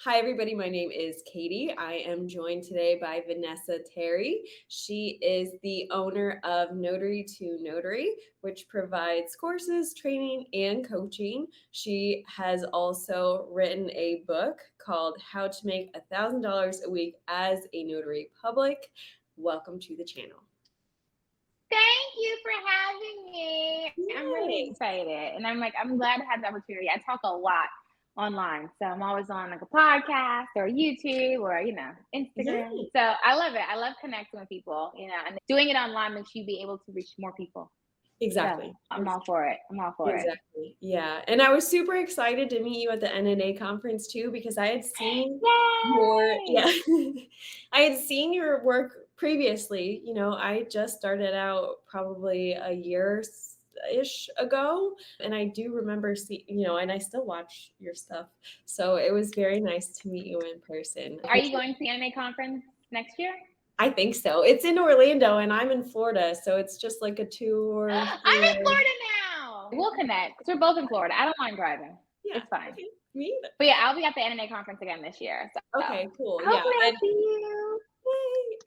Hi, everybody. My name is Katie. I am joined today by Vanessa Terry. She is the owner of Notary2Notary, which provides courses, training, and coaching. She has also written a book called How to Make $1,000 a Week as a Notary Public. Welcome to the channel. Thank you for having me. I'm really Yes. excited. And I'm glad to have the opportunity. I talk a lot online. So I'm always on like a podcast or YouTube or, Instagram. Yes. So I love it. I love connecting with people, and doing it online makes you be able to reach more people. So Exactly. I'm all for it. I'm all for it. Exactly. Yeah. And I was super excited to meet you at the NNA conference too, because I had seen Yay! I had seen your work previously. I just started out probably a year-ish ago. And I do remember and I still watch your stuff. So it was very nice to meet you in person. Are you going to the anime conference next year? I think so. It's in Orlando and I'm in Florida. So it's just like a 2 or I'm 3 in hour. Florida now. We'll connect because we're both in Florida. I don't mind driving. Yeah. It's fine. Okay. Me either. But yeah, I'll be at the NNA conference again this year. So Okay, cool. Yeah. hopefully I'll see you.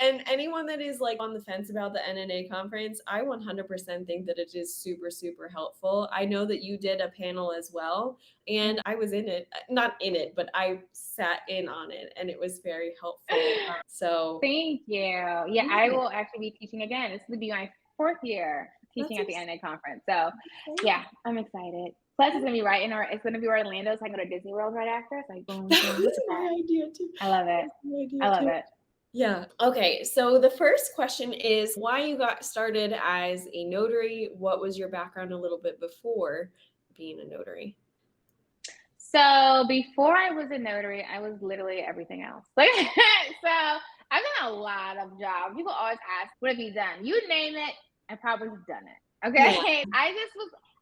And anyone that is like on the fence about the NNA conference, I 100% think that it is super, super helpful. I know that you did a panel as well, and I was in it, not in it, but I sat in on it, and it was very helpful. So, Thank you. Yeah, I will actually be teaching again. This will be my fourth year that's teaching at the exciting. NNA conference. So yeah, I'm excited. Plus, it's gonna be it's gonna be Orlando, so I can go to Disney World right after. It's like boom, That boom. Look was at that. my idea too. I love That it. was my idea I love too. it. Yeah. Okay. So the first question is why you got started as a notary. What was your background a little bit before being a notary? So before I was a notary, I was literally everything else. Like so I've done a lot of jobs. People always ask, what have you done? You name it, I probably have done it. Yeah. Okay.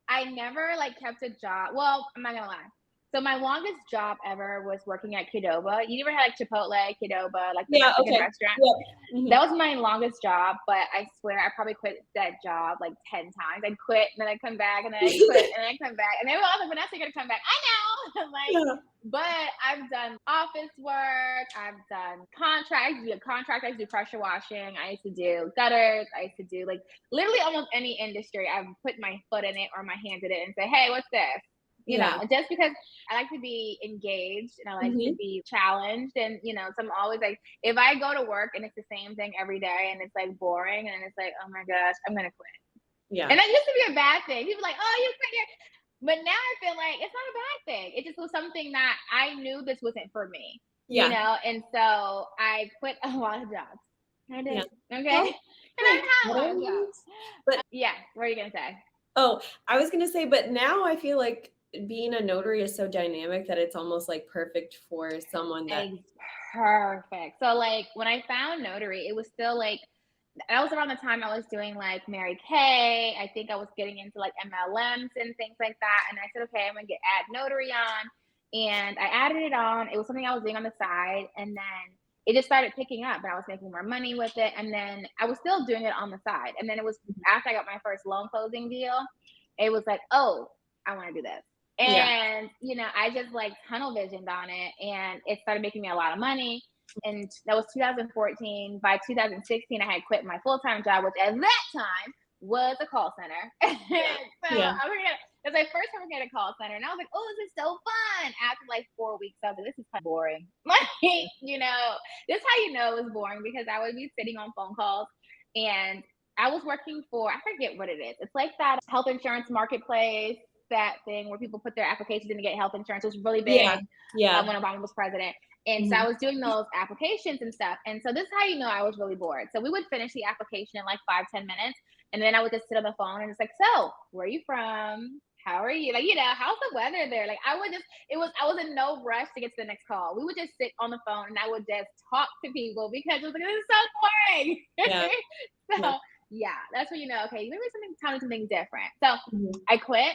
I never like kept a job. Well, I'm not gonna lie. So my longest job ever was working at Qdoba. You ever had like Chipotle, Qdoba, like the Yeah. Mexican Okay. restaurant? Yep. Mhm. That was my longest job, but I swear I probably quit that job like 10 times. I'd quit and then I'd come back and then I'd quit and then I'd come back. And they were all like, Vanessa, you're gonna come back. I know. Like, Yeah. but I've done office work, I've done contracts, I used to do contract, I used to do pressure washing, I used to do gutters, I used to do like literally almost any industry. I've put my foot in it or my hand in it and say, hey, what's this? Yeah. Just because I like to be engaged and I like to Mhm. be challenged. And, so I'm always like, if I go to work and it's the same thing every day and it's like boring and it's like, oh my gosh, I'm going to quit. Yeah. And that used to be a bad thing. People are like, oh, you quit here. But now I feel like it's not a bad thing. It just was something that I knew this wasn't for me, Yeah. and so I quit a lot of jobs. I Yeah. did. Okay. Well, And hey, I've had a lot whatever of it jobs. is. But Yeah. What are you going to say? I was gonna say, but now I feel like being a notary is so dynamic that it's almost like perfect for someone that. Perfect. So like when I found Notary, it was still like that was around the time I was doing like Mary Kay. I think I was getting into like MLMs and things like that. And I said, okay, I'm gonna add Notary on. And I added it on. It was something I was doing on the side. And then it just started picking up and I was making more money with it. And then I was still doing it on the side. And then it was after I got my first loan closing deal, it was like, oh, I want to do this. Yeah. And, I just like tunnel visioned on it and it started making me a lot of money. And that was 2014. By 2016, I had quit my full-time job, which at that time was a call center. So Yeah. it was my first time working at a call center. And I was like, oh, this is so fun. After like 4 weeks, I was like, this is kind of boring. Like, this is how you know it was boring because I would be sitting on phone calls and I was working for, I forget what it is. It's like that health insurance marketplace, that thing where people put their applications in to get health insurance. It was really Yeah. big Yeah. when Obama was president. And so I Mhm. was doing those applications and stuff. And so this is how you know I was really bored. So we would finish the application in like 5-10 minutes. And then I would just sit on the phone and it's like, so where are you from? How are you? Like, how's the weather there? Like I was in no rush to get to the next call. We would just sit on the phone and I would just talk to people because it was like, this is so Yeah. boring. Yeah. So yeah, that's when you know, okay, maybe time to something different. So Mhm. I quit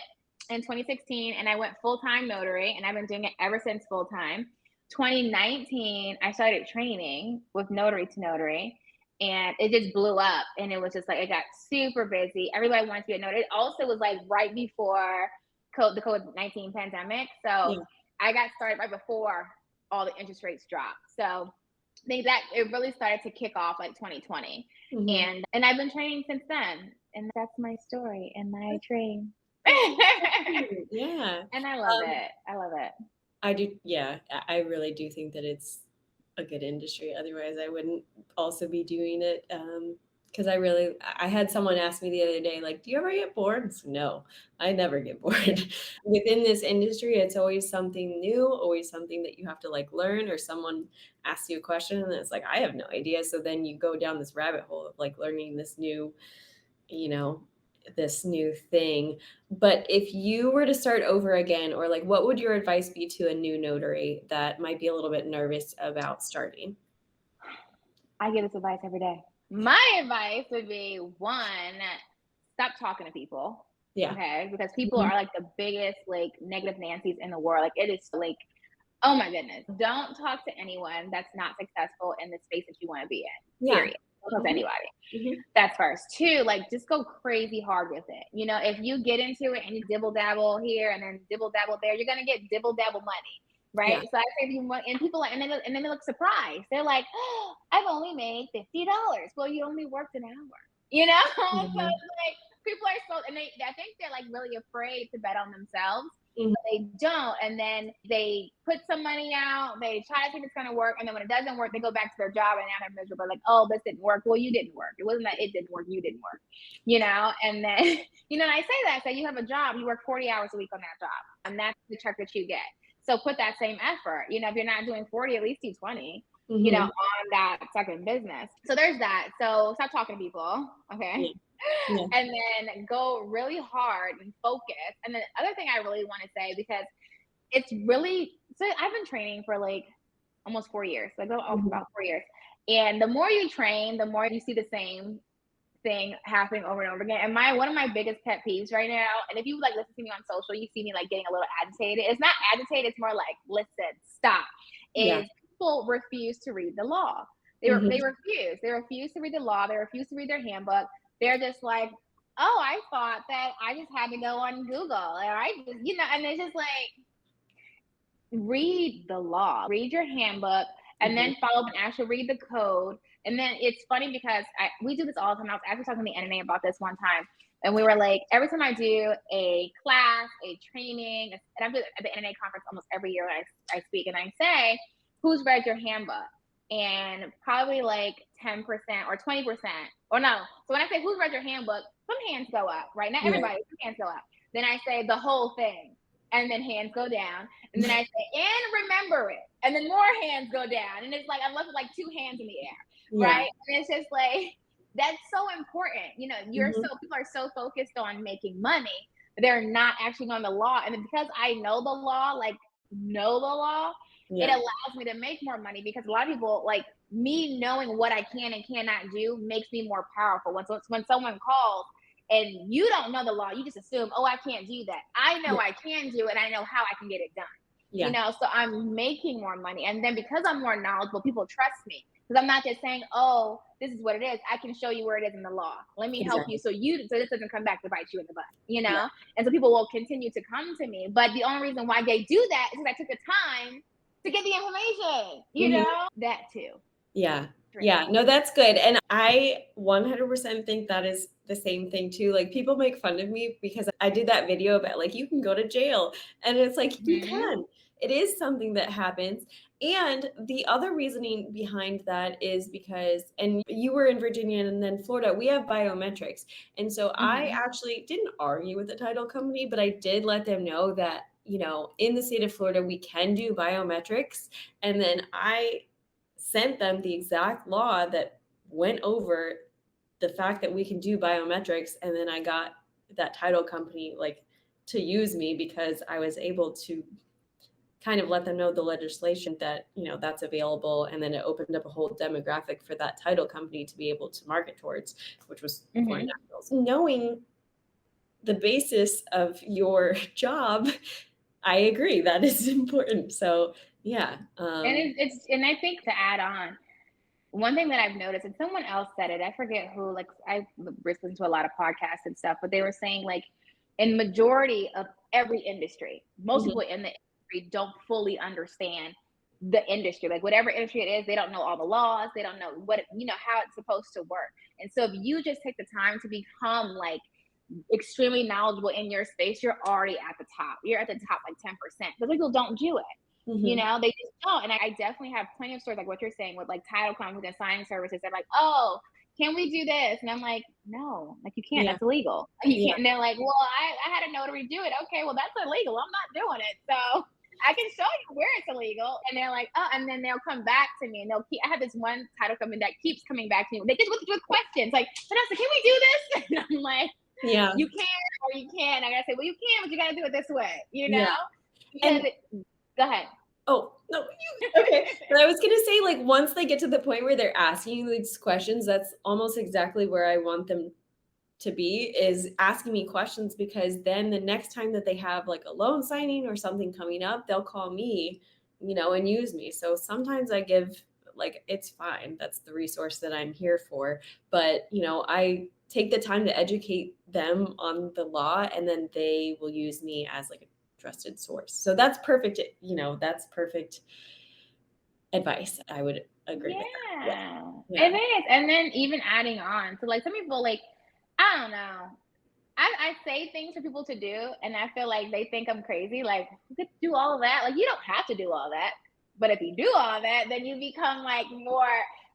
in 2016 and I went full-time notary and I've been doing it ever since full-time. 2019, I started training with Notary2Notary and it just blew up and it was just like it got super busy. Everybody wanted to be a notary. It also was like right before the COVID-19 pandemic. So Yeah. I got started right before all the interest rates dropped. So I think that it really started to kick off like 2020. Mhm. And I've been training since then. And that's my story. And I train. That's great. Yeah. And I love Um, it. I love it. I do. Yeah, I really do think that it's a good industry. Otherwise, I wouldn't also be doing it. Because I had someone ask me the other day, like, do you ever get bored? I said, no, I never get bored. Within this industry, it's always something new, always something that you have to like learn, or someone asks you a question and it's like, I have no idea. So then you go down this rabbit hole of like learning this new, you know, this new thing. But if you were to start over again, or like, what would your advice be to a new notary that might be a little bit nervous about starting? I give this advice every day. My advice would be one, stop talking to people. Yeah. Okay. Because people Mhm. are like the biggest, like, negative Nancy's in the world. Like, it is like, oh my goodness. Don't talk to anyone that's not successful in the space that you want to be in. Yeah. Period. Don't talk to Mhm. anybody. Mhm. That's first. Two, like, just go crazy hard with it. You know, if you get into it and you dibble dabble here and then dibble dabble there, you're gonna get dibble dabble money, right? Yeah. So I say, if you want, and people like, and then they look surprised. They're like, oh, I've only made $50. Well, you only worked an hour, you know. So Mhm. it's like people are so, and I think they're like really afraid to bet on themselves. Mhm. They don't, and then they put some money out, they try to think it's going to work, and then when it doesn't work, they go back to their job and now they're miserable, like, oh, this didn't work. Well, you didn't work. It wasn't that it didn't work, you didn't work, you know. And then and I say that, I say, you have a job, you work 40 hours a week on that job, and that's the check that you get. So put that same effort, if you're not doing 40, at least do 20, Mhm. on that second business. So there's that. So stop talking to people, okay? Yeah. Yeah. And then go really hard and focus. And then the other thing I really want to say, because it's really, so I've been training for like almost 4 years. So I go off Mhm. about 4 years. And the more you train, the more you see the same thing happening over and over again. And my one of my biggest pet peeves right now, and if you like listen to me on social, you see me like getting a little agitated. It's not agitated, it's more like, listen, stop. Yeah. Is people refuse to read the law. They Mhm. refuse. They refuse to read the law. They refuse to read their handbook. They're just like, oh, I thought that I just had to go on Google. And I just, and it's just like, read the law, read your handbook, and Mhm. then follow up and actually read the code. And then it's funny because we do this all the time. I was actually talking to the NNA about this one time. And we were like, every time I do a class, a training, and I'm at the NNA conference almost every year when I speak, and I say, who's read your handbook? And probably like 10% or 20%, or no. So when I say who's read your handbook, some hands go up, right? Not Right. everybody, some hands go up. Then I say the whole thing, and then hands go down. And then I say, and remember it. And then more hands go down. And it's like, I'm left with like two hands in the air, Yeah. right? And it's just like, that's so important. Mhm. People are so focused on making money, they're not actually knowing the law. And because I know the law, like, know the law, it Yeah. allows me to make more money, because a lot of people, like, me knowing what I can and cannot do makes me more powerful. When someone calls and you don't know the law, you just assume, oh, I can't do that. I know Yeah. I can do it, and I know how I can get it done. Yeah. So I'm making more money. And then because I'm more knowledgeable, people trust me. Because I'm not just saying, oh, this is what it is. I can show you where it is in the law. Let me help you Exactly. so this doesn't come back to bite you in the Yeah. butt. And so people will continue to come to me. But the only reason why they do that is because I took the time to get the information. Mhm. That too. Yeah. Yeah. Training. No, that's good. And I 100% think that is the same thing too. Like people make fun of me because I did that video about like you can go to jail. And it's like you Hmm. can. It is something that happens. And the other reasoning behind that is because, and you were in Virginia and then Florida, we have biometrics. And so I Hmm. actually didn't argue with the title company, but I did let them know that, in the state of Florida, we can do biometrics. And then I sent them the exact law that went over the fact that we can do biometrics. And then I got that title company like to use me because I was able to kind of let them know the legislation that, that's available. And then it opened up a whole demographic for that title company to be able to market towards, which was foreign Hmm. nationals. Knowing the basis of your job, I agree that is important. So yeah. And and I think, to add on, one thing that I've noticed, and someone else said it, I forget who, like, I listened to a lot of podcasts and stuff, but they were saying, like, in majority of every industry, most Mhm. people in the industry don't fully understand the industry, like whatever industry it is, they don't know all the laws. They don't know what, how it's supposed to work. And so if you just take the time to become like extremely knowledgeable in your space, you're already at the top. You're at the top like 10%. Because people don't do it. Mhm. They just don't. And I definitely have plenty of stories like what you're saying with like title companies and signing services. They're like, oh, can we do this? And I'm like, no, like you can't. Yeah. That's illegal. You Yeah. can't. And they're like, well, I had a notary do it. Okay, well that's illegal. I'm not doing it. So I can show you where it's illegal. And they're like, oh, and then they'll come back to me and they'll keep. I have this one title company that keeps coming back to me. They just with questions like, Vanessa, can we do this? And I'm like, Yeah. you can or you can't. I gotta say, well, you can, but you gotta do it this way, Yeah. Because And go ahead. oh, no, okay. But I was gonna say, like, once they get to the point where they're asking you these questions, that's almost exactly where I want them to be, is asking me questions, because then the next time that they have like a loan signing or something coming up, they'll call me, and use me. So sometimes I give, like, it's fine. That's the resource that I'm here for. But, I take the time to educate them on the law, and then they will use me as like a trusted source. So that's perfect. That's perfect advice. I would agree with that. Yeah, Yeah. it is. And then even adding on, so like some people, like, I don't know. I say things for people to do, and I feel like they think I'm crazy. Like, you could do all of that. Like, you don't have to do all that. But if you do all that, then you become like more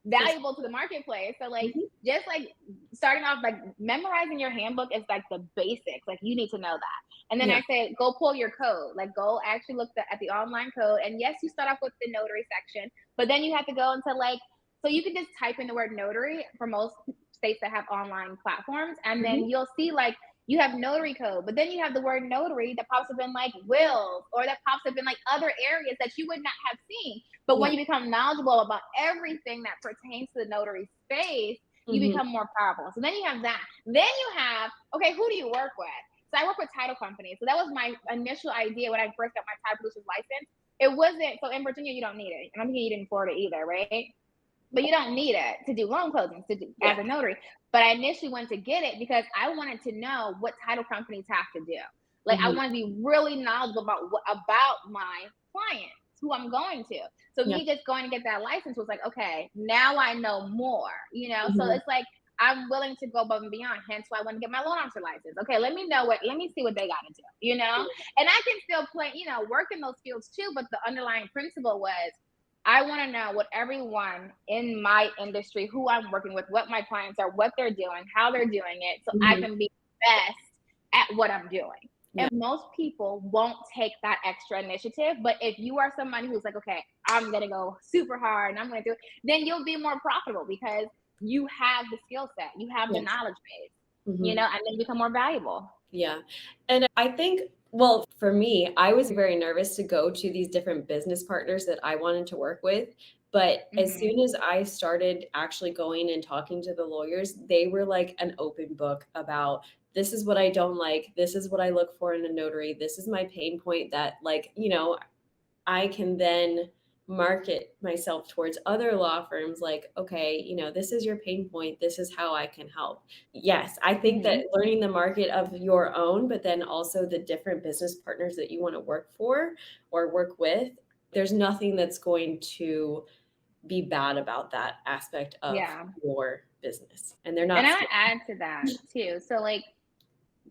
For valuable to the marketplace. So like sure. just like starting off, like memorizing your handbook is like the basics. Like you need to know that. And then Yeah. I say, go pull your code. Like go actually look at the online code. And yes, you start off with the notary section, but then you have to go into like, so you can just type in the word notary for most states that have online platforms, and Mhm. then you'll see like you have notary code, but then you have the word notary that pops up in like wills, or that pops up in like other areas that you would not have seen. But Yeah. when you become knowledgeable about everything that pertains to the notary space, you Mhm. become more powerful. So then you have that. Then you have, okay, who do you work with? So I work with title companies. So that was my initial idea when I first got my title producer's license. It wasn't, so in Virginia, you don't need it. And I'm thinking you did in Florida either, right? But you don't need it to do loan closings Yeah. as a notary. But I initially wanted to get it because I wanted to know what title companies have to do. Like I Mhm. want to be really knowledgeable about my clients, who I'm going to. So Yeah. me just going to get that license was like, okay, now I know more, So Mhm. it's like I'm willing to go above and beyond. Hence why I want to get my loan officer license. Okay, let me see what they got to do, And I can still play, work in those fields too. But the underlying principle was I want to know what everyone in my industry, who I'm working with, what my clients are, what they're doing, how they're doing it, so I Mhm. can be best at what I'm doing. Yeah. And most people won't take that extra initiative. But if you are somebody who's like, okay, I'm going to go super hard and I'm going to do it, then you'll be more profitable because you have the skill set, you have the Yes. knowledge base, Mhm. and then you become more valuable. Yeah. And I think, well, for me, I was very nervous to go to these different business partners that I wanted to work with. But as Hmm. soon as I started actually going and talking to the lawyers, they were like an open book about, this is what I don't like. This is what I look for in a notary. This is my pain point, that, like, I can then market myself towards other law firms, like, okay, this is your pain point. This is how I can help. Yes, I think that Hmm. learning the market of your own, but then also the different business partners that you want to work for or work with, there's nothing that's going to be bad about that aspect of Yeah. your business. And they're And not. I add to that too. So like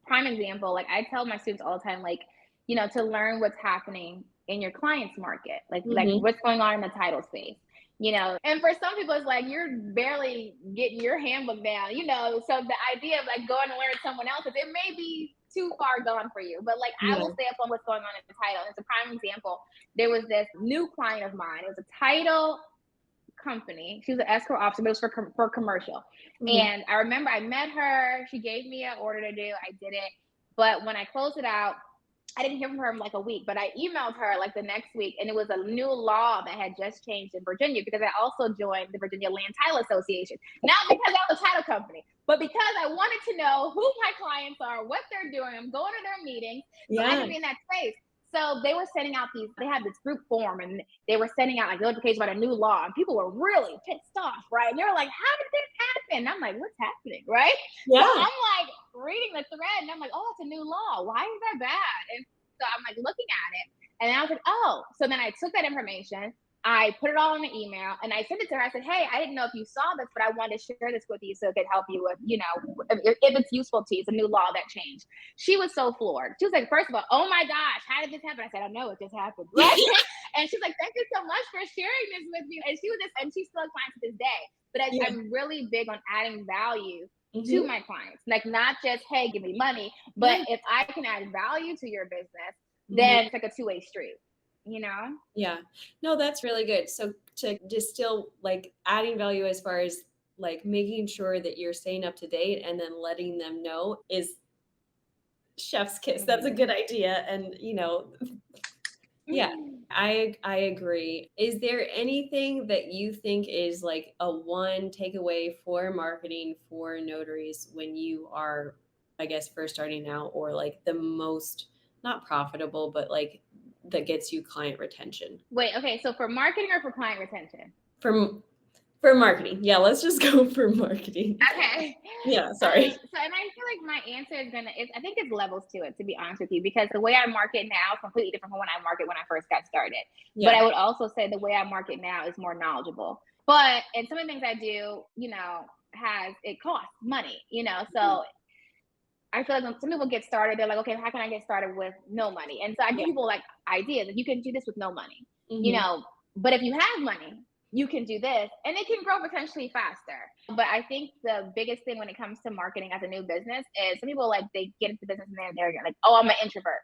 prime example, like I tell my students all the time, like, to learn what's happening in your client's market, like Mhm. what's going on in the title space, And for some people, it's like you're barely getting your handbook down, So the idea of like going to learn someone else's, it may be too far gone for you. But like I Yeah. will stay up on what's going on in the title. And it's a prime example. There was this new client of mine. It was a title company. She was an escrow officer, but it was for commercial. Mhm. And I remember I met her. She gave me an order to do. I did it. But when I closed it out, I didn't hear from her in like a week, but I emailed her like the next week, and it was a new law that had just changed in Virginia because I also joined the Virginia Land Title Association. Not because I was a title company, but because I wanted to know who my clients are, what they're doing. I'm going to their meetings so I Yeah. can be in that space. So they were sending out they had this group form, and they were sending out like notifications about a new law, and people were really pissed off, right? And they were like, how did this happen? And I'm like, what's happening, right? So Yeah. I'm like reading the thread, and I'm like, oh, it's a new law. Why is that bad? And so I'm like looking at it, and I was like, oh. So then I took that information, I put it all in an email and I sent it to her. I said, hey, I didn't know if you saw this, but I wanted to share this with you so it could help you with, if it's useful to you. It's a new law that changed. She was so floored. She was like, first of all, oh my gosh, how did this happen? I said, I know it just happened. Right? And she's like, thank you so much for sharing this with me. And she's still a client to this day. But I'm really big on adding value to my clients. Like, not just, hey, give me money, but if I can add value to your business, then it's like a two-way street. Yeah. No, that's really good. So to distill, like adding value as far as like making sure that you're staying up to date and then letting them know is chef's kiss. That's a good idea. And yeah, I agree. Is there anything that you think is like a one takeaway for marketing for notaries when you are, I guess, first starting out, or like the most not profitable, but like that gets you client retention? Wait, okay. So for marketing or for client retention? For marketing. Yeah, let's just go for marketing. Okay. Yeah, sorry. And I feel like my answer I think it's levels to it, to be honest with you, because the way I market now is completely different from when I market when I first got started. Yeah. But I would also say the way I market now is more knowledgeable. But, and some of the things I do, it costs money, so I feel like when some people get started, they're like, okay, how can I get started with no money? And so I give people like ideas that you can do this with no money, but if you have money, you can do this and it can grow potentially faster. But I think the biggest thing when it comes to marketing as a new business is some people like they get into business and they're like, oh, I'm an introvert.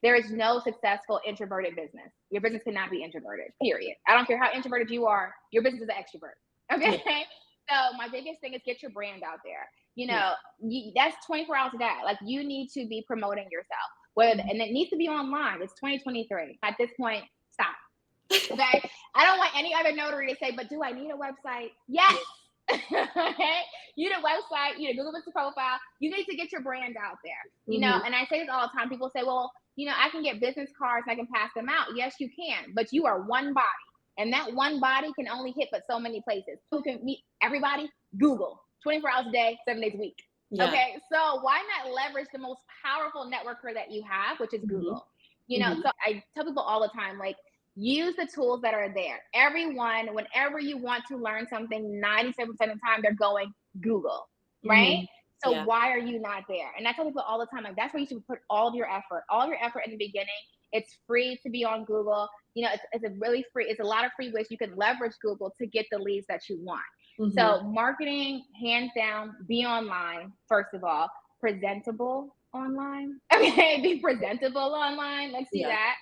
There is no successful introverted business. Your business cannot be introverted, period. I don't care how introverted you are, your business is an extrovert. Okay. Yeah. So my biggest thing is get your brand out there. That's 24 hours a day. Like, you need to be promoting yourself, and it needs to be online. It's 2023. At this point, stop. Okay. I don't want any other notary to say, but do I need a website? Yes. Okay. You need a website, you need a Google Business profile. You need to get your brand out there, and I say this all the time. People say, well, I can get business cards and I can pass them out. Yes, you can, but you are one body. And that one body can only hit but so many places. Who can meet everybody? Google. 24 hours a day, 7 days a week. Yeah. Okay. So why not leverage the most powerful networker that you have, which is Google? So I tell people all the time, like, use the tools that are there. Everyone, whenever you want to learn something, 97% of the time they're going Google, right? So why are you not there? And I tell people all the time, like, that's where you should put all of your effort in the beginning. It's free to be on Google. It's a lot of free ways you can leverage Google to get the leads that you want. So marketing, hands down, be online, first of all, presentable online. Okay, be presentable online. Let's see that.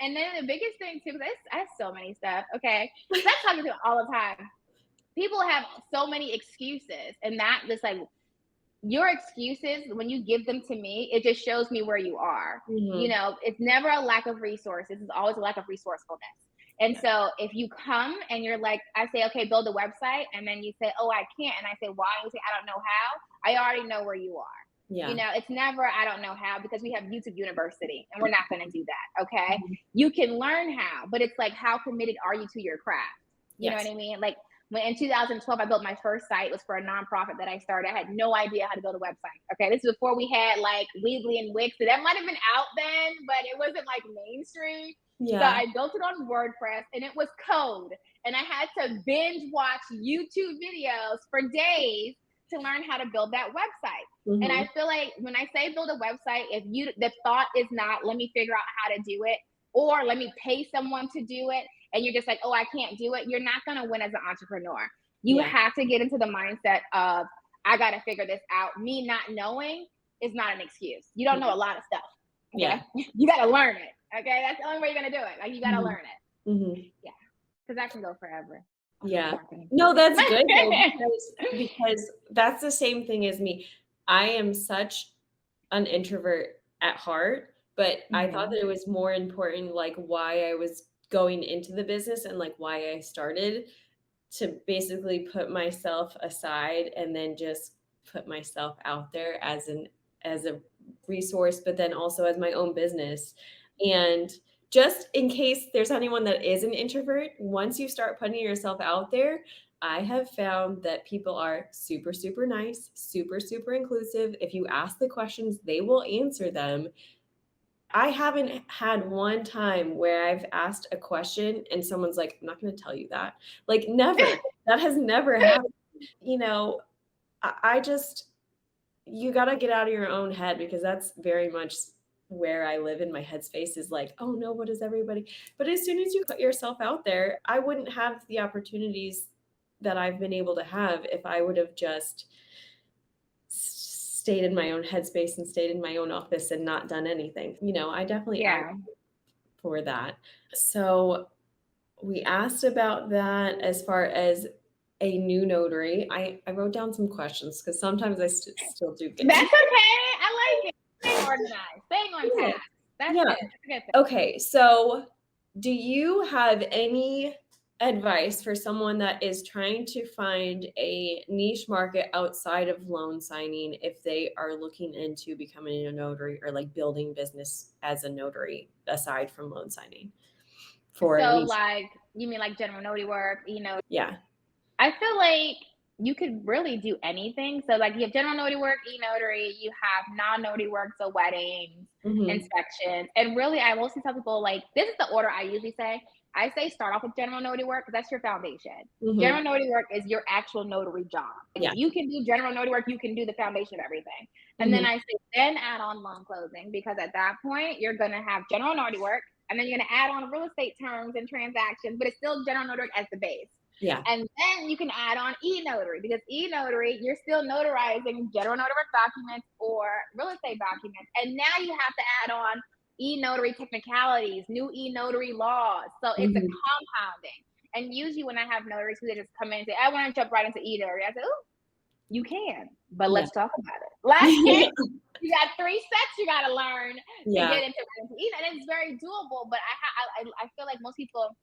And then the biggest thing too, because I have so many stuff. Okay, so I'm talking to all the time. People have so many excuses, and like your excuses, when you give them to me, it just shows me where you are. It's never a lack of resources; it's always a lack of resourcefulness. And so if you come and you're like, I say, okay, build a website, and then you say, oh, I can't, and I say, why? And you say, I don't know how. I already know where you are. Yeah. It's never, I don't know how, because we have YouTube University and we're not going to do that. Okay. You can learn how, but it's like, how committed are you to your craft? You know what I mean? Like, when in 2012, I built my first site. It was for a nonprofit that I started. I had no idea how to build a website. Okay. This is before we had like Weebly and Wix. So that might've been out then, but it wasn't like mainstream. Yeah. So I built it on WordPress and it was code. And I had to binge watch YouTube videos for days to learn how to build that website. And I feel like when I say build a website, the thought is not, let me figure out how to do it, or let me pay someone to do it, and you're just like, oh, I can't do it, you're not going to win as an entrepreneur. You have to get into the mindset of, I got to figure this out. Me not knowing is not an excuse. You don't know a lot of stuff. Okay? Yeah. You got to learn it. Okay. That's the only way you're going to do it. Like, you got to learn it. Yeah. Because that can go forever. Yeah. No, that's good though, because that's the same thing as me. I am such an introvert at heart, but I thought that it was more important, like why I was going into the business and like why I started, to basically put myself aside and then just put myself out there as a resource, but then also as my own business. And just in case there's anyone that is an introvert, once you start putting yourself out there, I have found that people are super, super nice, super, super inclusive. If you ask the questions, they will answer them. I haven't had one time where I've asked a question and someone's like, "I'm not gonna tell you that." Like, never. That has never happened. You know, I just you gotta get out of your own head because that's very much where I live in my headspace is like, "Oh, no, what is everybody?" But as soon as you put yourself out there, I wouldn't have the opportunities that I've been able to have if I would have just stayed in my own headspace and stayed in my own office and not done anything. I definitely Yeah. for that. So we asked about that as far as a new notary. I wrote down some questions because sometimes I still do get. That's okay. I like it. Staying organized, staying on Yeah. task. That's Yeah. good. That's a good thing. Okay. So do you have any advice for someone that is trying to find a niche market outside of loan signing if they are looking into becoming a notary or like building business as a notary aside from loan signing for a So, niche? like, you mean like general notary work, Yeah. I feel like you could really do anything. So, like, you have general notary work, e-notary, you have non-notary work, so weddings, Mhm. inspections. And really, I mostly tell people, like, this is the order I usually say. I say start off with general notary work because that's your foundation. Mhm. General notary work is your actual notary job. Like, if Yeah. you can do general notary work, you can do the foundation of everything. And then Mhm. I say, then add on loan closing because at that point, you're going to have general notary work and then you're going to add on real estate terms and transactions, but it's still general notary work as the base. Yeah. And then you can add on e-notary because e-notary, you're still notarizing general notary documents or real estate documents. And now you have to add on e-notary technicalities, new e-notary laws. So it's a Mhm. compounding. And usually when I have notaries who just come in and say, I want to jump right into e-notary, I say, oh, you can, but Yeah. let's talk about it. Like, you got 3 steps you got to learn to Yeah. get into e-notary. And it's very doable, but I feel like most people,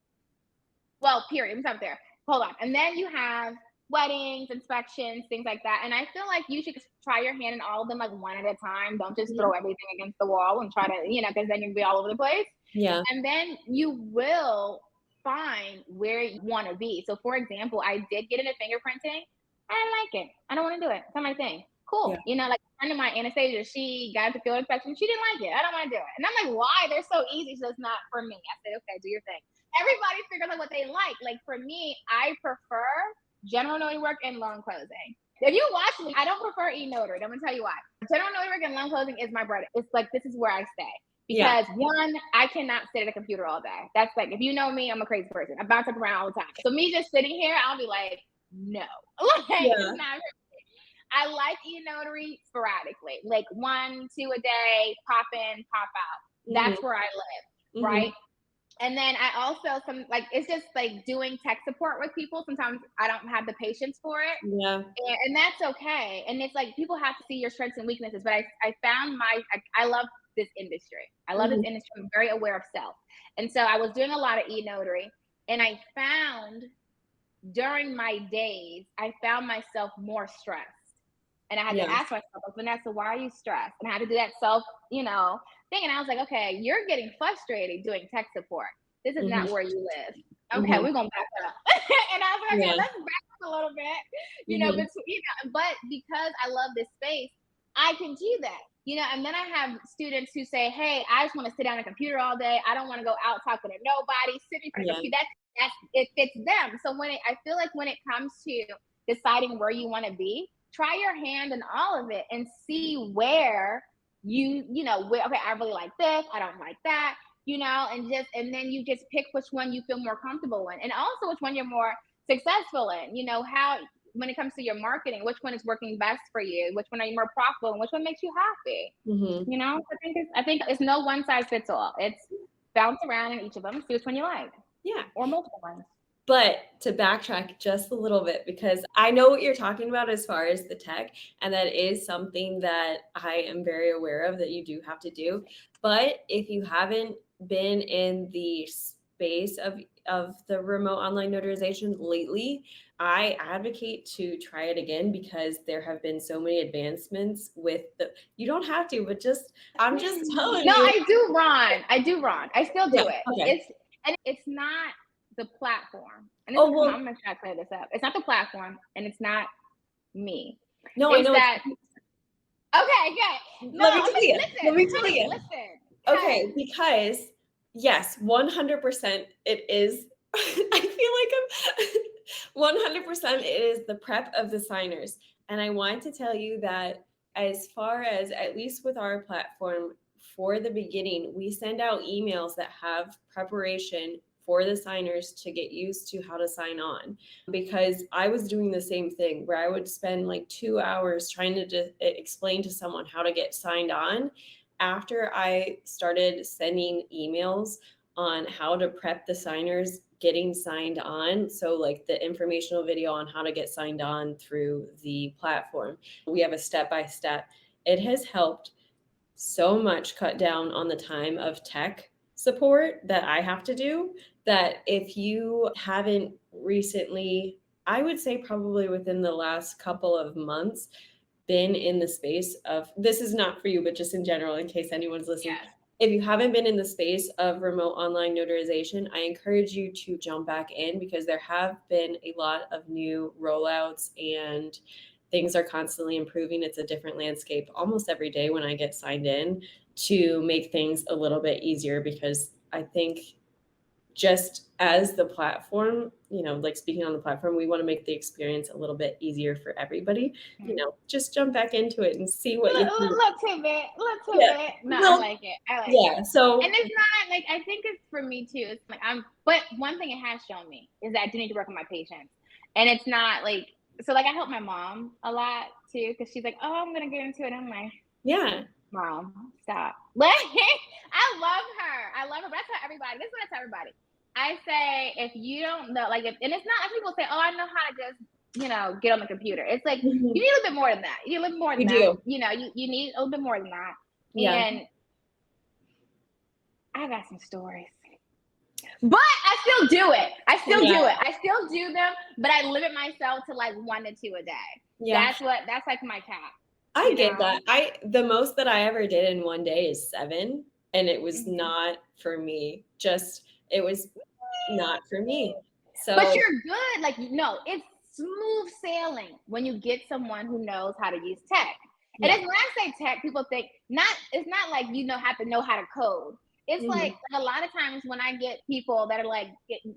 well, period. Let me stop there. Hold on. And then you have weddings, inspections, things like that. And I feel like you should just try your hand in all of them like one at a time. Don't just throw Mhm. everything against the wall and try to, because then you'll be all over the place. Yeah. And then you will find where you want to be. So, for example, I did get into fingerprinting. I didn't like it. I don't want to do it. It's not my thing. Yeah. Cool. Like a friend of mine, Anastasia, she got into field inspection. She didn't like it. I don't want to do it. And I'm like, why? They're so easy. So it's not for me. I said, okay, do your thing. Everybody figures out what they like. Like for me, I prefer general notary work and loan closing. If you watch me, I don't prefer e-notary. I'm gonna tell you why. General notary work and loan closing is my bread. It's like this is where I stay. Yeah. Because one, I cannot sit at a computer all day. That's like if you know me, I'm a crazy person. I bounce up around all the time. So me just sitting here, I'll be like, no. Like Yeah. it's not. I like e-notary sporadically, like 1, 2 a day, pop in, pop out. Mhm. That's where I live, right? Mhm. And then I also it's just like doing tech support with people. Sometimes I don't have the patience for it. Yeah. And that's okay. And it's like people have to see your strengths and weaknesses. But I found I love this industry. I love this Mhm. industry. I'm very aware of self. And so I was doing a lot of e-notary and I found during my days, I found myself more stressed. And I had to Yeah. ask myself, like, Vanessa, why are you stressed? And I had to do that thing. And I was like, okay, you're getting frustrated doing tech support. This is Mhm. not where you live. Okay, Mhm. we're gonna back up. And I was like, okay, Yeah. let's back up a little bit, Mhm. but because I love this space, I can do that. And then I have students who say, hey, I just want to sit down at a computer all day. I don't want to go out talking to nobody, sitting for a Yeah. computer. That's it fits them. So I feel like when it comes to deciding where you want to be, try your hand in all of it and see where okay, I really like this, I don't like that, and then you just pick which one you feel more comfortable in, and also which one you're more successful in. How when it comes to your marketing, which one is working best for you, which one are you more profitable, and which one makes you happy. Mhm. I think it's no one size fits all. It's bounce around in each of them, see which one you like, Yeah. or multiple ones. But to backtrack just a little bit, because I know what you're talking about as far as the tech, and that is something that I am very aware of that you do have to do. But if you haven't been in the space of the remote online notarization lately, I advocate to try it again because there have been so many advancements with you don't have to, but I'm just telling No, you. I do Ron. I do Ron. I still Yeah. do it. Okay. It's not the platform. And this Oh is well, I'm gonna try to clear this up. It's not the platform and it's not me. no, I It's know it's that okay, good. No, let me I'm tell gonna you. Let listen, me tell honey, you. listen. Okay, because yes, 100% it is. I feel like I'm 100% it is the prep of the signers. And I want to tell you that as far as, at least with our platform, for the beginning, we send out emails that have preparation for the signers to get used to how to sign on. Because I was doing the same thing where I would spend like 2 hours trying to just explain to someone how to get signed on. After I started sending emails on how to prep the signers getting signed on, so like the informational video on how to get signed on through the platform, we have a step by step. It has helped so much cut down on the time of tech support that I have to do, that if you haven't recently, I would say probably within the last couple of months, been in the space of, this is not for you, but just in general, in case anyone's listening. Yes. If you haven't been in the space of remote online notarization, I encourage you to jump back in, because there have been a lot of new rollouts and things are constantly improving. It's a different landscape almost every day when I get signed in, to make things a little bit easier, because I think just as the platform, like speaking on the platform, we want to make the experience a little bit easier for everybody. Just jump back into it and see what you think. Little tidbit, little Yeah. tidbit. No, I Well, like it. I like yeah. it. So, And it's not like, I think it's for me too. It's like but one thing it has shown me is that I do need to work on my patience. And it's not like, so like I help my mom a lot too, because she's like, oh, I'm gonna get into it. I'm like, yeah. Mom, stop. Like, I love her. I love her. But I tell everybody, this is what I tell everybody. I say, if you don't know, like, and it's not like people say, oh, I know how to just, get on the computer. It's like, Mhm. you need a little bit more than that. You need a little more than You that. do. You need a little bit more than that. Yeah. And I got some stories. But I still do it. I still Yeah. do it. I still do them, but I limit myself to like 1 to 2 a day. Yeah. That's like my cap. I get that. The most that I ever did in one day is 7, and it was Mhm. not for me. It was not for me. But So, you're good. Like, no, it's smooth sailing when you get someone who knows how to use tech. And yeah. it's, when I say tech, people think it's not like have to know how to code. It's Mhm. like a lot of times when I get people that are like,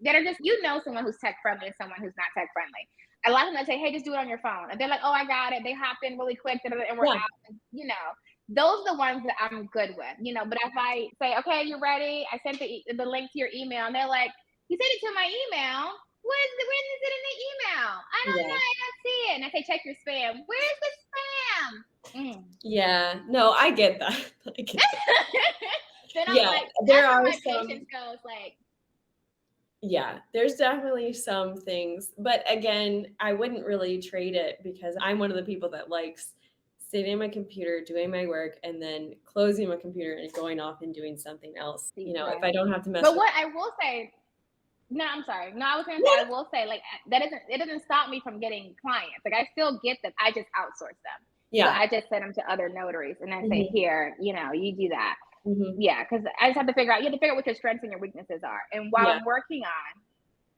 that are just, someone who's tech friendly and someone who's not tech friendly. A lot of them I say, hey, just do it on your phone. And they're like, oh, I got it. They hop in really quick and we're Yeah. out. Those are the ones that I'm good with, But if I say, okay, you ready? I sent the link to your email, and they're like, you sent it to my email. When is it in the email? I don't Yeah. know. I don't see it. And I say, check your spam. Where's the spam? Yeah. No, I get that. I get that. Then I'm Yeah, like, there that's where are my some. patience goes. Like, Yeah, there's definitely some things, but again, I wouldn't really trade it, because I'm one of the people that likes sitting at my computer, doing my work, and then closing my computer and going off and doing something else. If I right. don't have to mess But with. what I will say, no, I'm sorry. No, I was gonna say, I What? will say, like, it doesn't stop me from getting clients. Like, I still get them. I just outsource them. So Yeah. I just send them to other notaries, and I say, Hmm. here, you do that. Hmm. Yeah, because I just have to figure out. You have to figure out what your strengths and your weaknesses are. And while Yeah. I'm working on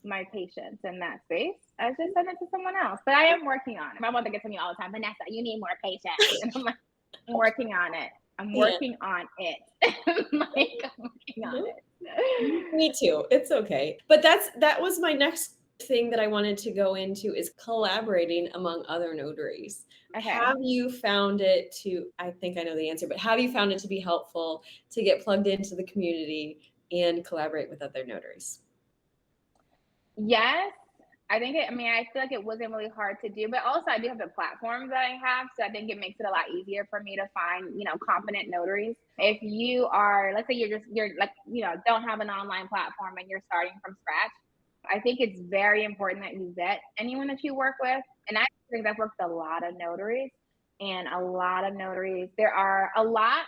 my patience in that space, I just send it to someone else. But I am working on it. My mother gets to me all the time, Vanessa, you need more patience. And I'm like, I'm working on it. I'm Yeah. working on it. Like, I'm working on Mhm. it. Me too. It's okay. But that was my next thing that I wanted to go into, is collaborating among other notaries. Okay. Have you found it to, I think I know the answer, but have you found it to be helpful to get plugged into the community and collaborate with other notaries? Yes. I feel like it wasn't really hard to do, but also I do have the platforms that I have. So I think it makes it a lot easier for me to find, competent notaries. If you are, let's say you're like, don't have an online platform and you're starting from scratch, I think it's very important that you vet anyone that you work with. And I think I've worked with a lot of notaries, and a lot of notaries, there are a lot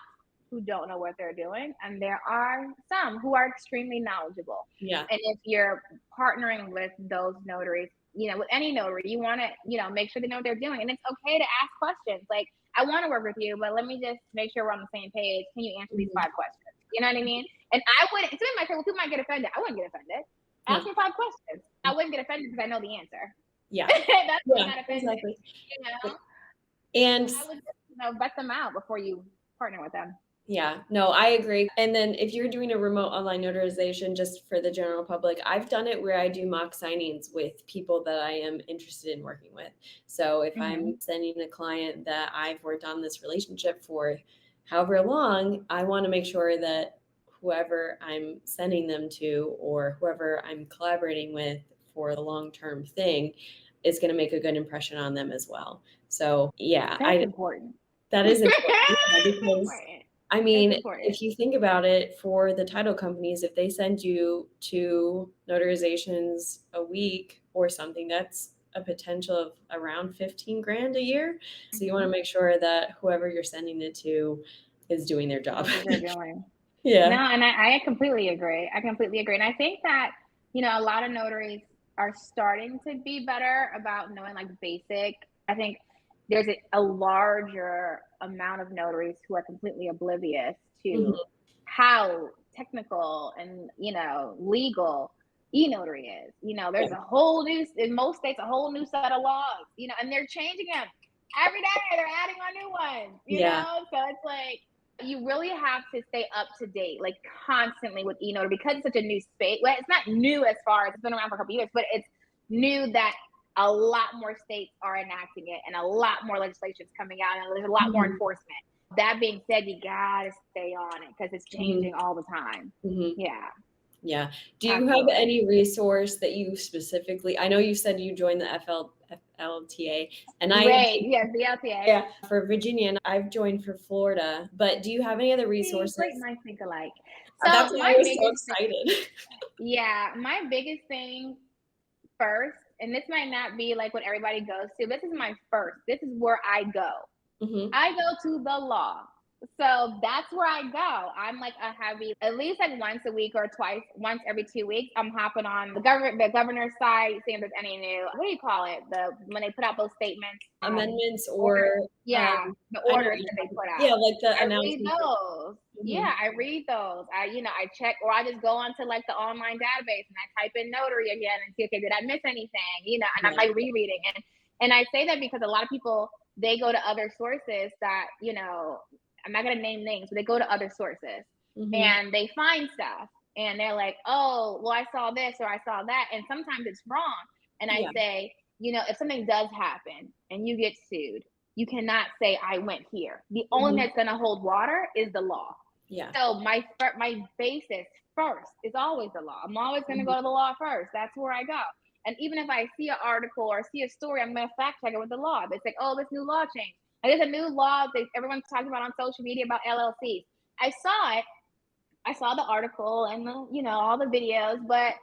who don't know what they're doing, and there are some who are extremely knowledgeable. Yeah. And if you're partnering with those notaries, with any notary, you want to, make sure they know what they're doing. And it's okay to ask questions. Like, I want to work with you, but let me just make sure we're on the same page. Can you answer these Mhm. 5 questions? You know what I mean? And I wouldn't, some people might get offended. I wouldn't get offended. Yeah. Ask me 5 questions. I wouldn't get offended because I know the answer. Yeah. That's why I'm Yeah. not offended. Exactly. You know? So And I would just, vet them out before you partner with them. Yeah, no, I agree. And then if you're doing a remote online notarization just for the general public, I've done it where I do mock signings with people that I am interested in working with. So if I'm sending a client that I've worked on this relationship for however long, I want to make sure that whoever I'm sending them to or whoever I'm collaborating with for the long-term thing is going to make a good impression on them as well. So yeah, That's important. that is important, yeah, because Important. I It's mean, important. if you think about it, for the title companies, if they send you 2 notarizations a week or something, that's a potential of around 15 grand a year. So you want to make sure that whoever you're sending it to is doing their job. Knows what they're doing. No, Yeah. and I completely agree. I completely agree. And I think that, a lot of notaries are starting to be better about knowing like basic. I think there's a larger amount of notaries who are completely oblivious Mhm. to how technical and, legal e-notary is. There's Yeah. a whole new, in most states, a whole new set of laws, and they're changing them every day. They're adding on new ones, Yeah. So it's like, you really have to stay up to date, like constantly with e-notary because it's such a new space. Well, it's not new as far as it's been around for a couple years, but it's new that a lot more states are enacting it and a lot more legislation is coming out and there's a lot more Mhm. enforcement. That being said, you gotta stay on it because it's Mhm. changing all the time. Mhm. Yeah, Yeah. Do you have absolutely. any resource that you specifically I know you said you joined the FLTA, and I Right. did. Yes, the LTA. Yeah, for Virginia, and I've joined for Florida, but do you have any other See, great resources? minds think alike. That's So why I was so excited. yeah, my biggest thing first, and this might not be like what everybody goes to. This is my first. This is where I go. Mhm. I go to the law. So that's where I go. I'm like a heavy, at least like once a week or twice, once every 2 weeks. I'm hopping on the governor's side, seeing if there's any new, what do you call it? When they put out those statements, Amendments order. or, Yeah, the I know what orders you're that they talking put about. Yeah, out. like the I read announcements. those. Mhm. Yeah, I read those. I check, or I just go onto like the online database and I type in notary again and see, okay, did I miss anything? And I'm Yeah. like rereading. And I say that because a lot of people, they go to other sources that, I'm not going to name names, but they go to other sources Mhm. and they find stuff and they're like, oh, well, I saw this or I saw that. And sometimes it's wrong. And I Yeah. say, if something does happen and you get sued, you cannot say I went here. The only thing Mhm. that's going to hold water is the law. Yeah. So my basis first is always the law. I'm always going to Mhm. go to the law first. That's where I go. And even if I see an article or see a story, I'm going to fact check it with the law. They say, oh, this new law changed. And there's a new law that everyone's talking about on social media about LLCs. I saw it. I saw the article and all the videos, but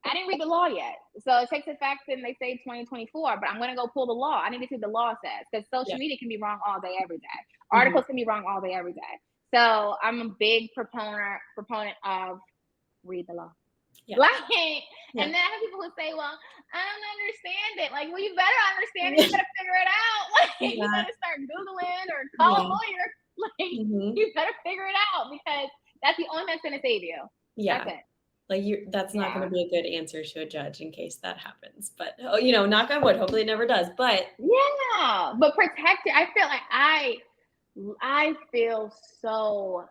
I didn't read the law yet. So it takes effect and they say 2024, but I'm going to go pull the law. I need to see what the law says because Yeah. social media can be wrong all day, every day. Mhm. Articles can be wrong all day, every day. So I'm a big proponent of read the law. Yeah. Like, Yeah. and then I have people who say, well, I don't understand it. Like, well, you better understand it. You better figure it out. Like, you Yeah. better start Googling or call a Yeah. lawyer. Like, Mhm. you better figure it out because that's the only thing that's going to save you. That's Yeah. it. Like that's not gonna Yeah. be a good answer to a judge in case that happens. But, oh, knock on wood, hopefully it never does. But Yeah, but protect it. I feel like I feel so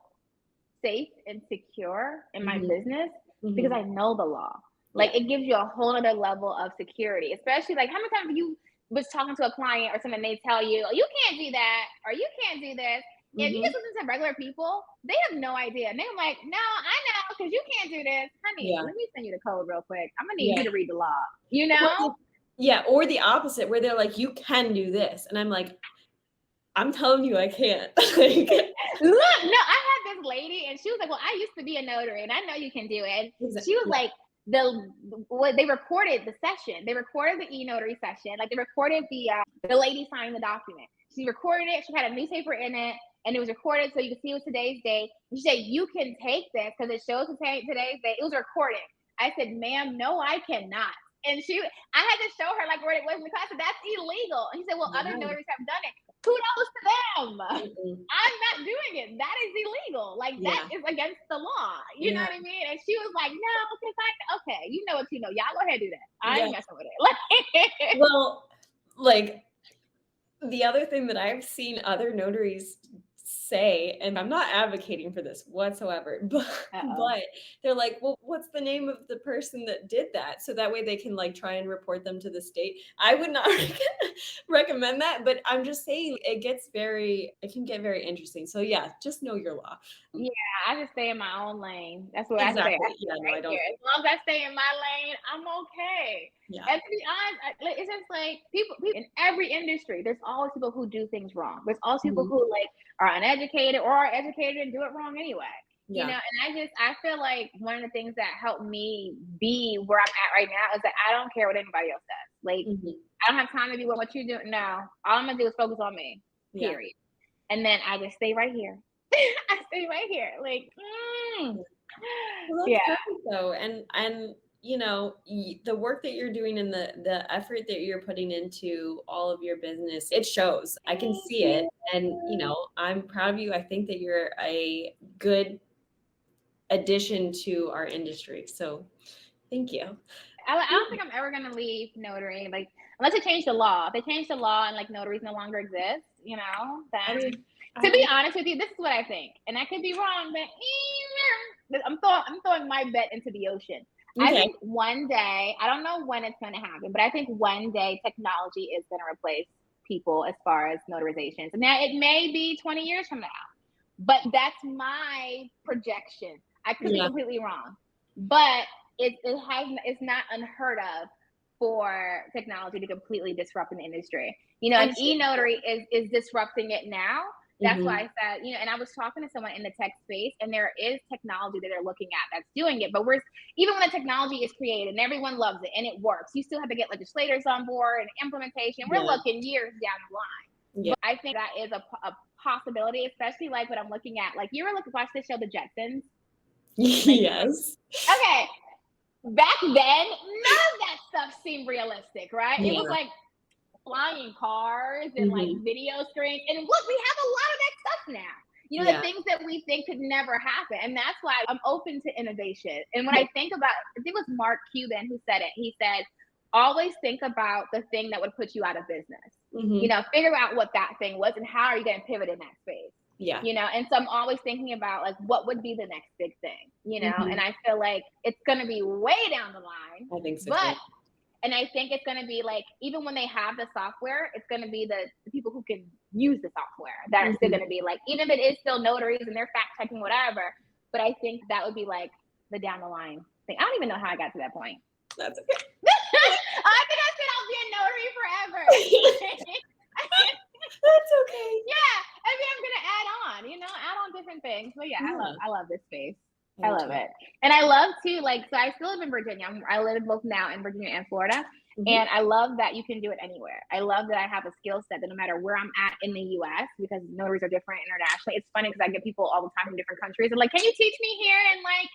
safe and secure in my Mhm. business because Mhm. I know the law. Like Yeah. it gives you a whole other level of security, especially like how many times you was talking to a client or something, they tell you, oh, you can't do that or you can't do this. If you Mhm. just listen to regular people, they have no idea. And they're like, no, I know, because you can't do this. Honey, Yeah. let me send you the code real quick. I'm gonna need Yeah. you to read the law, you Or know? the yeah, or the opposite where they're like, "You can do this." And I'm like, "I'm telling you I can't." Like Look, no, I had this lady, and she was like, "Well, I used to be a notary, and I know you can do it." She was Yeah. like, what they recorded the session. They recorded the e-notary session. Like they recorded the lady signing the document. She recorded it. She had a newspaper in it, and it was recorded so you could see it was today's date. And she said, "You can take this because it shows today's date." It was recording. I said, "Ma'am, no, I cannot." And I had to show her like where it was in the class. I said, "That's illegal." And she said, "Well, other Yeah. notaries have done it. Kudos to them." Mm-mm. I'm not doing it. That is illegal. Like that Yeah. is against the law. You know Yeah. what I mean? And she was like, no, because okay, you know what you know. Y'all go ahead and do that. I Yeah. ain't messing with it. Like Well, like, the other thing that I've seen other notaries say, and I'm not advocating for this whatsoever, Uh-oh. but they're like, well, what's the name of the person that did that? So that way they can like try and report them to the state. I would not recommend that, but I'm just saying it can get very interesting. So yeah, just know your law. Yeah, I just stay in my own lane. That's what I say. I Exactly. stay Yeah, no, I right don't. here. As long as I stay in my lane, I'm okay. Yeah. And to be honest, it's just like people in every industry. There's always people who do things wrong. There's always people Mhm. who like are uneducated or are educated and do it wrong anyway. You Yeah. know, and I feel like one of the things that helped me be where I'm at right now is that I don't care what anybody else says. Like Mhm. I don't have time to be what you do. No, all I'm gonna do is focus on me. Yeah. Period. And then I just stay right here. I stay right here. Like, Well, yeah. that's perfect though. And the work that you're doing and the effort that you're putting into all of your business, it shows. I can Thank see it. you. And I'm proud of you. I think that you're a good addition to our industry. So thank you. I don't think I'm ever gonna leave notary, like unless they change the law. If they change the law and like notaries no longer exist, I then mean, to I be think honest with you, this is what I think, and I could be wrong, but I'm throwing my bet into the ocean. I okay. think one day, I don't know when it's gonna happen, but I think one day technology is gonna replace people as far as notarizations. And now it may be 20 years from now, but that's my projection. I could be Yeah. completely wrong, but it's not unheard of for technology to completely disrupt an industry. I'm And sure. e-notary is disrupting it now. That's why Hmm. I said, and I was talking to someone in the tech space, and there is technology that they're looking at that's doing it. But even when the technology is created and everyone loves it and it works, you still have to get legislators on board and implementation. We're Yeah. looking years down the line. Yeah. But I think that is a possibility, especially like what I'm looking at. Like, you ever watch the show The Jetsons? Like, Yes. okay, back then, none of that stuff seemed realistic, right? It was Yeah. like flying cars and like Hmm. video screens. And look, we have a lot of that stuff now. The Yeah. things that we think could never happen. And that's why I'm open to innovation. And when Yeah. I think about, I think it was Mark Cuban who said it. He said, always think about the thing that would put you out of business. Hmm. Figure out what that thing was and how are you going to pivot in that space. Yeah. And so I'm always thinking about like what would be the next big thing, and Hmm. I feel like it's going to be way down the line, I think so too. but and I think it's going to be like, even when they have the software, it's going to be the people who can use the software that are still Hmm. going to be like, even if it is still notaries and they're fact checking, whatever. But I think that would be like the down the line thing. I don't even know how I got to that point. That's okay. I think I said I'll be a notary forever. That's okay. Yeah, I mean, I'm gonna add on different things. But yeah, Yeah. I love this space. I I do love too. it, and I love too. Like, so I still live in Virginia. I live both now in Virginia and Florida, Hmm. and I love that you can do it anywhere. I love that I have a skill set that no matter where I'm at in the U.S., because notaries are different internationally. It's funny because I get people all the time from different countries. They're like, "Can you teach me here in like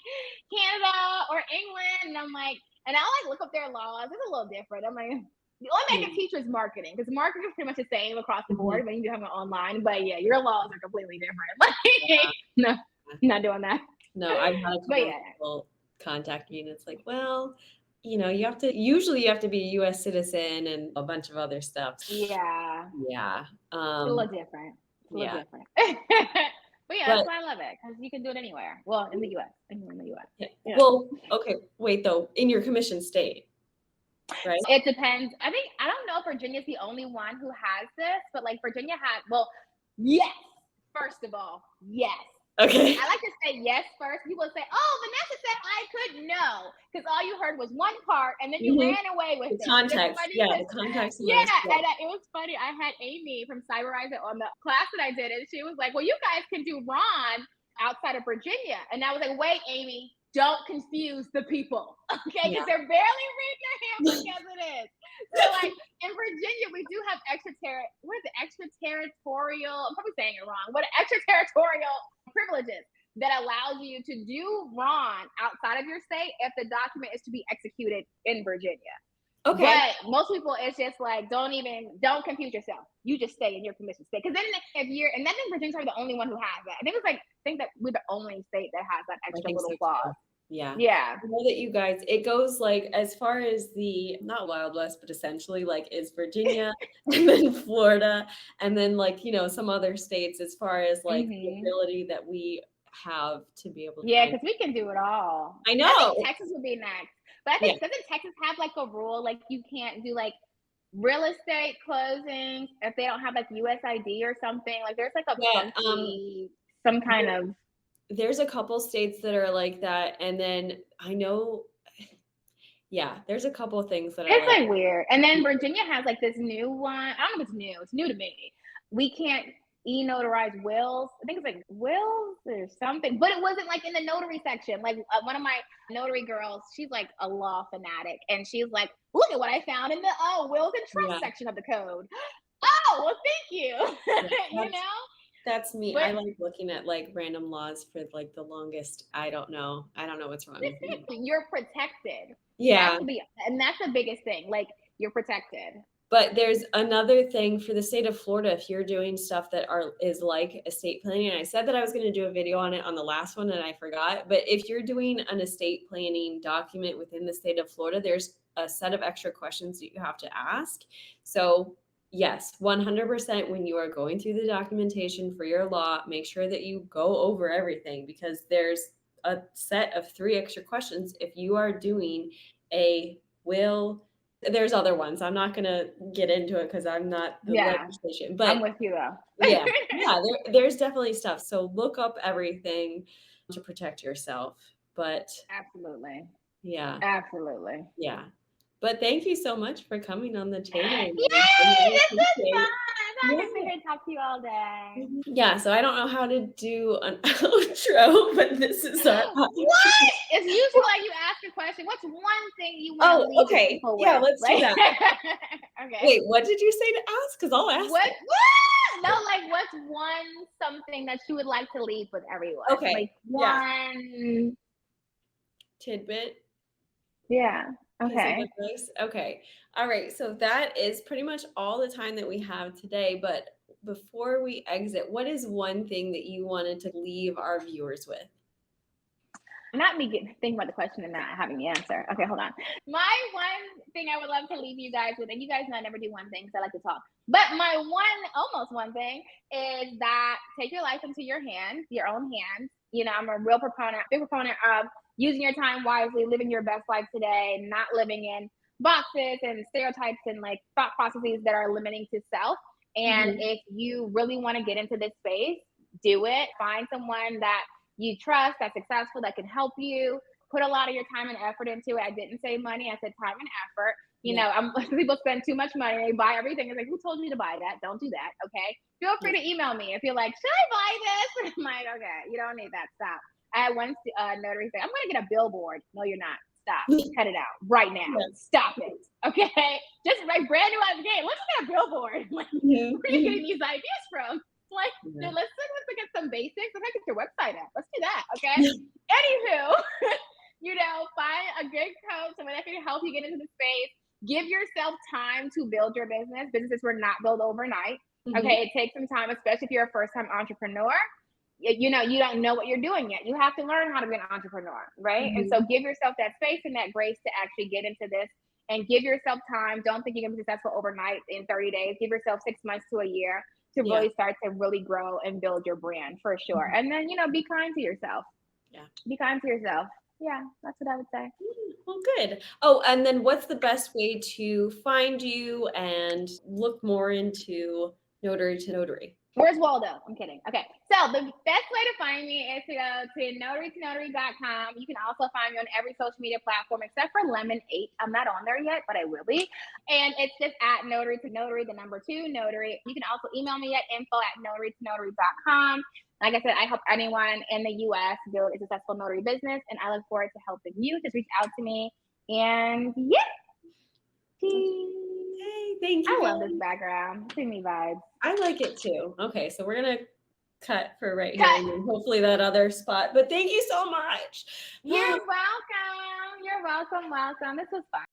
Canada or England?" And I'm like, and I'll like look up their laws. It's a little different. I'm like, the only thing I can teach is marketing, because marketing is pretty much the same across the Hmm. board when you do have it online. But yeah, your laws are completely different. Like, no, not doing that. No, I've had a But couple of yeah, people contact me and it's like, well, you have to be a US citizen and a bunch of other stuff. yeah, Yeah. it's a little different. It's a little Yeah. different. But yeah, that's But why I love it, because you can do it anywhere. Well, in the U.S., anywhere in the U.S. yeah. Yeah. Well, okay, wait though, in your commission state, right? It depends. I don't know if Virginia's the only one who has this, but like Virginia had, well, yes. First of all, yes. Okay. I like to say yes first. People say, "Oh, Vanessa said I could know," because all you heard was one part, and then you Hmm. ran away with The it. And it's context. funny Yeah, because, the context yeah, was yeah. and it was funny. I had Amy from Cyberize on the class that I did, and she was like, "Well, you guys can do Ron outside of Virginia," and I was like, "Wait, Amy, don't confuse the people, okay? Yeah. Because they're barely reading their handbook as it is." So, like in Virginia, we do have extraterritorial. I'm probably saying it wrong. What extraterritorial privileges that allows you to do Ron outside of your state if the document is to be executed in Virginia. Okay. But most people, it's just like, don't confuse yourself. You just stay in your commission state. Because then and then Virginia's probably the only one who has that. I think that we're the only state that has that I extra think so little too. clause. Yeah. Yeah. I know that you guys, it goes like as far as the not Wild West, but essentially like is Virginia and then Florida and then like, some other states as far as like the Hmm. ability that we have to be able to Yeah, find. because we can do it all. I I think know. Texas would be next. But I Yeah. think doesn't Texas have like a rule like you can't do like real estate closings if they don't have like USID or something? Like there's like a Yeah. funky some kind of There's a couple states that are like that. And then I know, yeah, there's a couple things that are it's like, like weird. And then Virginia has like this new one. I don't know if it's new. It's new to me. We can't e-notarize wills. I think it's like wills or something, but it wasn't like in the notary section. Like one of my notary girls, she's like a law fanatic, and she's like, "Look at what I found in the wills and trust yeah, section of the code." Oh, well, thank you. yeah, You know, that's me. but I like looking at like random laws for like the longest. I don't know. I don't know what's wrong with me. you're protected. Yeah. And that's the biggest thing. Like you're protected. But there's another thing for the state of Florida, if you're doing stuff that is like estate planning, and I said that I was going to do a video on it on the last one and I forgot, but if you're doing an estate planning document within the state of Florida, there's a set of extra questions that you have to ask. So yes, 100% when you are going through the documentation for your law, make sure that you go over everything because there's a set of 3 extra questions if you are doing a will. There's other ones. I'm not gonna get into it because I'm not the Yeah, legislation, I'm but with you though. yeah, yeah, there's definitely stuff. So look up everything to protect yourself. But Absolutely. yeah, Absolutely. yeah. But thank you so much for coming on the table and everything. Yay! I This was appreciate fun. it. I Yeah. could sit here and talk to you all day. Yeah, so I don't know how to do an outro, but this is our outro. What? It's usually like you ask a question. What's one thing you want to Oh, leave the okay. people Yeah, with? let's do Like, that. okay. Wait, what did you say to ask? Because I'll ask What? it. No, like what's one something that you would like to leave with everyone? Okay. Like Yeah. one. Tidbit. Yeah. Piece of Okay. advice. Okay. All right. So that is pretty much all the time that we have today. But before we exit, what is one thing that you wanted to leave our viewers with? Not me getting thinking about the question and not having the answer. Okay, hold on. My one thing I would love to leave you guys with, and you guys know I never do one thing because I like to talk. But my almost one thing, is that take your life into your hands, your own hands. You know, I'm a big proponent of using your time wisely, living your best life today, not living in boxes and stereotypes and like thought processes that are limiting to self. And Mhm. if you really want to get into this space, do it. Find someone that you trust, that's successful, that can help you. Put a lot of your time and effort into it. I didn't say money, I said time and effort. You Yeah. know, people spend too much money, they buy everything. It's like, who told you to buy that? Don't do that. Okay. Feel Yeah. free to email me if you're like, should I buy this? I'm like, okay, you don't need that. Stop. I had one notary say, I'm going to get a billboard. No, you're not. Stop. Cut it out right now. Yeah. Stop it. Okay. Just like brand new out of the game. Let's get a billboard. Like, Mhm. where are you getting these ideas from? Like, Yeah. dude, let's look at some basics. Let's get your website up. Let's do that. Okay. Anywho, find a good coach, someone that can help you get into the space. Give yourself time to build your business. Businesses were not built overnight. Mhm. Okay. It takes some time, especially if you're a first time entrepreneur. You don't know what you're doing yet. You have to learn how to be an entrepreneur, right? And Mhm. so give yourself that space and that grace to actually get into this and give yourself time. Don't think you're going to be successful overnight in 30 days. Give yourself 6 months to a year to Yeah. really start to really grow and build your brand for sure. Mhm. And then, be kind to yourself. Yeah. Be kind to yourself. Yeah, that's what I would say. Well, good. Oh, and then what's the best way to find you and look more into Notary to Notary? Where's Waldo? I'm kidding. Okay. So the best way to find me is to go to Notary2Notary.com. You can also find me on every social media platform except for Lemon8. I'm not on there yet, but I will be. And it's just at Notary2Notary, the number 2 Notary. You can also email me at info@Notary2Notary.com. Like I said, I help anyone in the US build a successful notary business, and I look forward to helping you. Just reach out to me. And yeah. Hey, thank you I love this guys. background. It's giving me vibes. I like it too. Okay, so we're gonna cut for right here Cut. and then hopefully that other spot. But thank you so much. You're welcome. You're welcome. Welcome. This was fun.